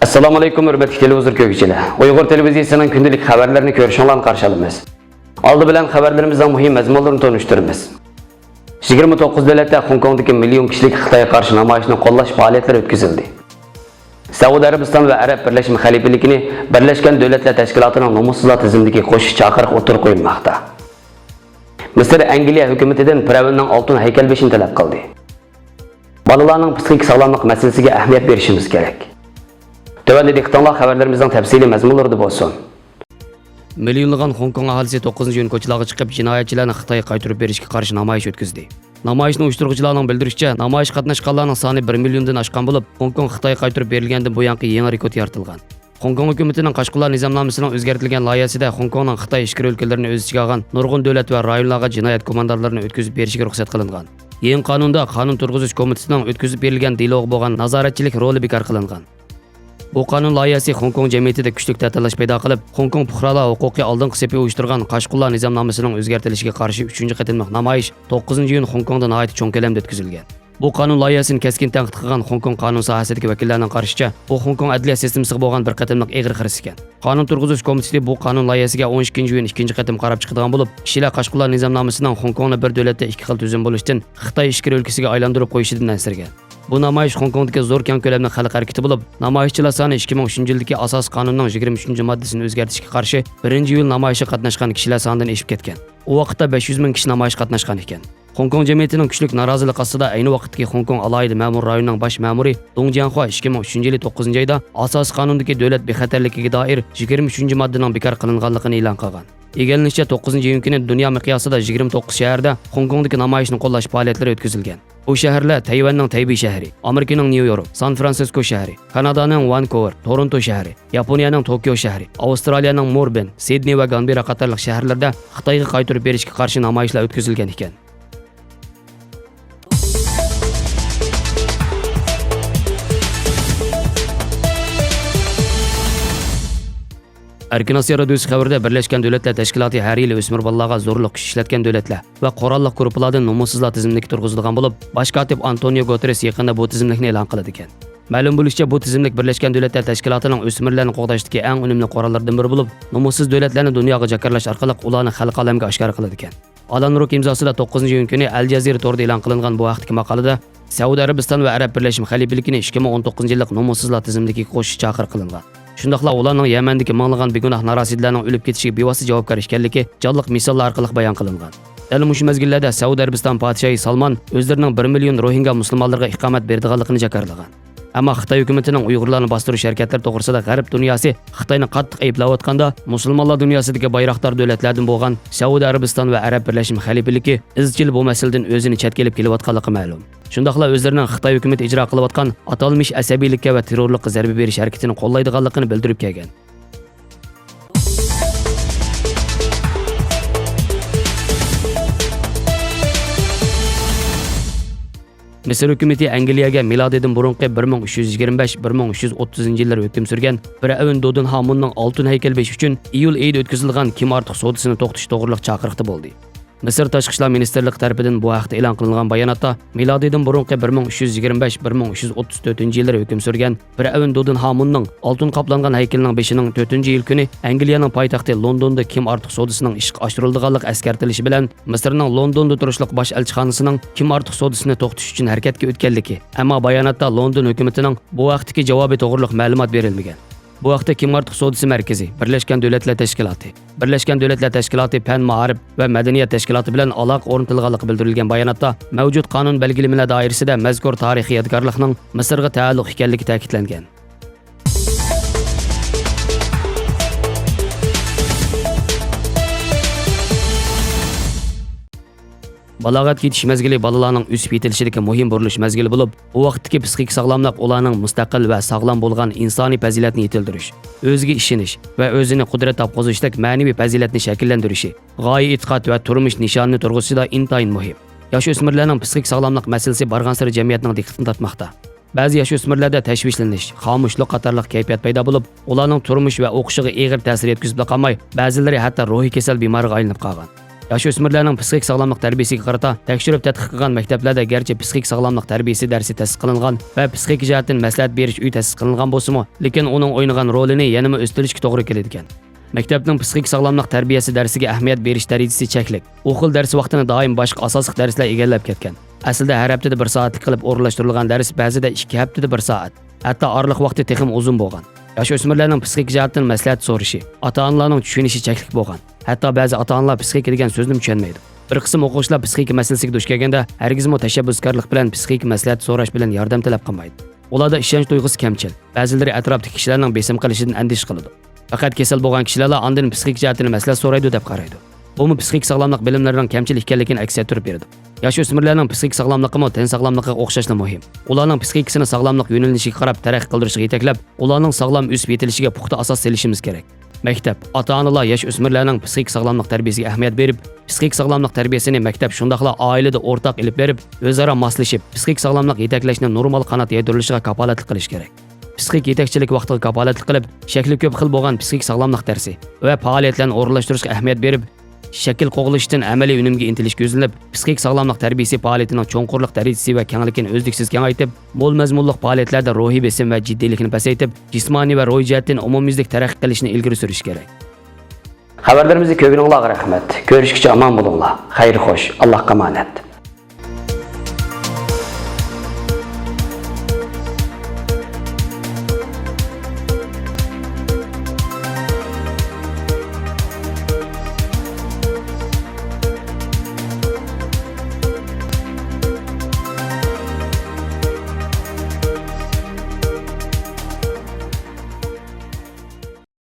Assalomu alaykum hurmatli televizor ko'ruvchilar. Uyg'ur televiziyasining kundalik xabarlarini ko'rishinglarni qarshi olamiz. Oldi bilan xabarlarimizning muhim mazmunlarini tanishtiramiz. 29 davlatda Hong Kongdagi million kishilik Xitoyga qarshi namoyishni qo'llash faoliyatlari o'tkazildi. Saudiya Arabiston va Arab Birlashma Xalifaligini Birlashgan Davlatlar Tashkilotining nomussizlar tizimidagi qo'shish chaqiriq o'tirib qo'yilmoqda. Misr Angliya hukumatidan Firavnning oltin haykalbeshini talab qildi. Bolalarning psixik sog'lomlik masalasiga ahamiyat berishimiz kerak. Tövəndə diqqətinizə xəbərlərimizdən təfsili məzmunları olsun. Milyonlagan Hong Kong ahalisi 9 iyun ko'chalarga chiqib jinoyatchilarni Xitoyga qaytarib berishga qarshi namoyish o'tkazdi. Namoyishni uyushtiruvchilarning bildirishicha, namoyish qatnashganlarning soni 1 milliondan oshgan bo'lib, Hong Kong Xitoyga qaytarib berilgandan buyangi yangi rekord yaratilgan. Hong Kong hukumatining Qashqalar nizomnomasining o'zgartirilgan loyihasida Hong Kongning Xitoy ishgir o'lkalarini o'z ichiga olgan nurg'un davlat va rayonlarga jinoyat komandanlarini o'tkazib berishga ruxsat qilingan. Yangi qonunda qonun turg'izish komitetining o'tkazib berilgan dialoq bo'lgan nazoratchilik roli bekor qilingan. Bu qonun loyihasi Hong Kong jamiyatida kuchli ta'tirlash paydo qilib, Hong Kong fuqarolar huquqiy oldingi sepi uyushtirgan Qashqalar nizomnomasining o'zgartirishiga qarshi 3-qatimliq namoyish 9-iyun Hong Kongda nihoyat cho'ng ko'lamda o'tkazilgan. Bu qonun loyihasini keskin tanqid qilgan Hong Kong qonun sohasidagi vakillarning qarashicha, bu Hong Kong adliya sistemasiga bo'lgan bir qatimliq egri xiris ekan. Qonun turg'izish komiteti bu qonun loyihasiga 12-iyun 2-qatim qarab chiqadigan bo'lib, kishilar Qashqalar nizomnomasining Hong Kongni bir davlatda ikki xil tuzum bo'lishdan Xitoy ishgir o'lkasiga aylantirib qo'yishidan ansirgan. Bu namoyish Hong Kongdagi zo'r keng ko'lamli xalq harakati bo'lib, namoyishchilar soni 2003-yildagi asos qonunning 23-moddasini o'zgartirishga qarshi 1-iyul namoyishga qatnashgan kishilar sonidan oshib ketgan. U vaqtda 500 ming kishi namoyish qatnashgan ekan. Hong Kong jamiyatining kuchli norozilik ostida ayni vaqtdagi Hong Kong alohida ma'mur rayonining bosh ma'muri Dong Jianhua 2003-yil 9-oyda asos qonundagi davlat bexatarligiga doir 23-moddaning bekor qilinganligini e'lon qilgan. Egallanishicha 9-iyun kuni dunyo miqyosida 29 shaharda Hong Kongdagi namoyishni qo'llash faoliyatlari o'tkazilgan. Bu shaharlar Tayvanning Taybey shahri, Amerikaning New York, San Francisco shahri, Kanadaning Vancouver, Toronto shahri, Yaponiyaning Tokyo shahri, Avstraliyaning Melbourne, Sydney va Canberra qatorliq shaharlarda Xitoyga qaytarib berishga qarshi namoyishlar o'tkazilgan ekan. Erkin Asiya radiosi xabarida Birlashgan Davlatlar Tashkiloti har yili o'smir bolalarga zo'rlik kuch ishlatgan davlatlar va qurolli guruhlardan nomussizlar tizimligi turg'izilgan bo'lib, bosh kotib Antonio Guterres yaqinda bu tizimlikni e'lon qildi ekan. Ma'lum bo'lishicha, bu tizimlik Birlashgan Davlatlar Tashkilotining o'smirlarni qo'g'dashdagi eng unumli qurollardan biri bo'lib, nomussiz davlatlarni dunyoga jakarlash orqali ularni xalq olamiga oshkor qiladi ekan. Alan Rock imzosida 9-iyun kuni Al Jazeera to'rida e'lon qilingan bu vaqtdagi maqolada Saudiya Arabiston va Arab Birlashma Xalifaligini 2019-yillik nomussizlar tizimligiga qo'shish chaqiriq qilingan. Shundaqla ularning Yamandagi manglagan begunoh narosidlarning o'lib ketishiga bevosita javobgar ekanligi jonliq misollar orqali bayon qilingan. Dal mushu mezgillarda Saudiya Arabiston podshohi Salman o'zlarining 1 million Rohingya musulmonlarga iqomat berdiganligini jakarlagan. Ammo Xitoy hukumatining Uyg'urlarni bostirish harakatlari to'g'risida G'arb dunyosi Xitoyni qattiq ayblayotganda, musulmonlar dunyosidagi bayroqdor davlatlardan bo'lgan Saudiya Arabiston va Arab Birlashma Xalifaligi izchil bu masaladan o'zini chetkelib kelayotganligi ma'lum. Shundaqla o'zlarining Xitoy hukumati ijro qilayotgan atalmish asabiylikka va terrorlikqa zarba berish harakatini qo'llaydiganligini bildirib kelgan. Misr hukumati Angliyaga milodidan burunqi 1325-1330-yillar hukm surgan Firavn Dodin Hamunning oltin haykalbeshi uchun iyul oyida o'tkazilgan kim ortiq sodisini to'xtatish to'g'riliq chaqiriqda bo'ldi. Misr Tashqi ishlar ministrligi tarafidan bu haqda e'lon qilingan bayonotda milodidan burunqi 1325-1334-yillar hukm surgan Firavn Dodin Hamunning oltin qoplangan haykalining beshining 4-yil kuni Angliyaning poytaxti Londonda kim ortiq sodisining ishga oshirildiganligi eskartilishi bilan Misrning Londonda turishliq bosh elchixonasining kim ortiq sodisini to'xtatish uchun harakatga o'tganligi, ammo bayonotda London hukumatining bu vaqtdagi javobi to'g'riliq ma'lumot berilmagan. Bu vaqtda kim ortiq sodisi markazi Birlashgan Davlatlar Tashkiloti, Birlashgan Davlatlar Tashkiloti Fan ma'arif va madaniyat tashkiloti bilan aloqa o'rnatilganligi bildirilgan bayonotda mavjud qonun belgilamalar doirasida mazkur tarixiy yodgorlikning Misrga taalluq ekanligi ta'kidlangan. Balog'atga yetish mezgili bolalarning o'sib yetilishidagi muhim burilish mezgili bo'lib, u vaqtdagi psixik sog'lomlik ularning mustaqil va sog'lom bo'lgan insoniy fazilatni yetildirish, o'ziga ishonish va o'zini qudrat topqizishdak ma'naviy fazilatni shakllantirishi, g'oya e'tiqod va turmush nishonini turg'izishida intayin muhim. Yosh o'smirlarning psixik sog'lomlik masalasi barg'ansari jamiyatning diqqatini tortmoqda. Ba'zi yosh o'smirlarda tashvishlanish, xomushlik qatorliq kayfiyat paydo bo'lib, ularning turmush va o'qishiga og'ir ta'sir yetkazib qolmay, ba'zilari hatto ruhiy kasal bemoriga aylanib qolgan. Yosh o'smirlarning psixik sog'lomlik tarbiyasiga qarata tekshirib tadqiq qilgan maktablarda garchi psixik sog'lomlik tarbiyasi darsi ta'sis qilingan va psixik jihatdan maslahat berish uy ta'sis qilingan bo'lsa-mu, lekin uning o'ynagan rolini yanama o'stirishga to'g'ri keladi ekan. Maktabning psixik sog'lomlik tarbiyasi darsiga ahamiyat berish darajasi cheklik. U xil dars vaqtini doim boshqa asosiy darslar egallab ketgan. Aslida har haftada 1 soatlik qilib o'rinlashtirilgan dars ba'zida 2 haftada 1 soat, hatto orliq vaqti texim uzun bo'lgan. Yosh o'smirlarning psixik jihatdan maslahat so'rashi, ota-onalarning tushunishi cheklik bo'lgan. Hatto ba'zi ota-onalar psixik degan so'zni tushunmaydi. Bir qism o'quvchilar psixik masalasiga duch kelganda hargizmo tashabbuskorlik bilan psixik maslahat so'rash bilan yordam talab qilmaydi. Ularda ishonch tuyg'usi kamchil. Ba'zilari atrofdagi kishilarning besim qilishidan andish qiladi. Faqat kasal bo'lgan kishilar ondan psixik jihatdan maslahat so'raydi deb qaraydi. Bu psixik sog'lomlik bilimlarining kamchil ekanligini aks ettirib beradi. Yosh o'smirlarning psixik sog'lomligi ham tan sog'lomligiga o'xshashli muhim. Ularning psixikasini sog'lomlik yo'nalishiga qarab taraqqiy qildirishga yetaklab, ularning sog'lom o'sib yetilishiga puxta asos solishimiz kerak. Maktab, ota-onalar yosh o'smirlarning psixik sog'lomlik tarbiyasiga ahamiyat berib, psixik sog'lomlik tarbiyasini maktab shundaqla oilada o'rtaq ilib berib, o'zaro moslashib, psixik sog'lomlik yetaklashni normal qanot yedirilishiga kapolatlik qilish kerak. Psixik yetakchilik vaqtiga kapolatlik qilib, shakli ko'p xil bo'lgan psixik sog'lomlik darsi va faoliyatlarni o'rinlashtirishga ahamiyat berib, shakl qo'g'ilishdan amaliy unumga intilish ko'zlanib, psixik sog'lomlik tarbiyasi faoliyatining cho'nqurlik darajasi va kengligini o'zliksiz kengaytib, mo'l mazmunli faoliyatlarda ruhiy besim va jiddiylikni pasaytib, jismoniy va ro'y jihatdan umumyuzlik taraqqiy qilishni ilgari surish kerak. Xabarlarimizni ko'piningizga rahmat. Ko'rishguncha omon bo'linglar. Xayr xo'sh. Allohga omonat.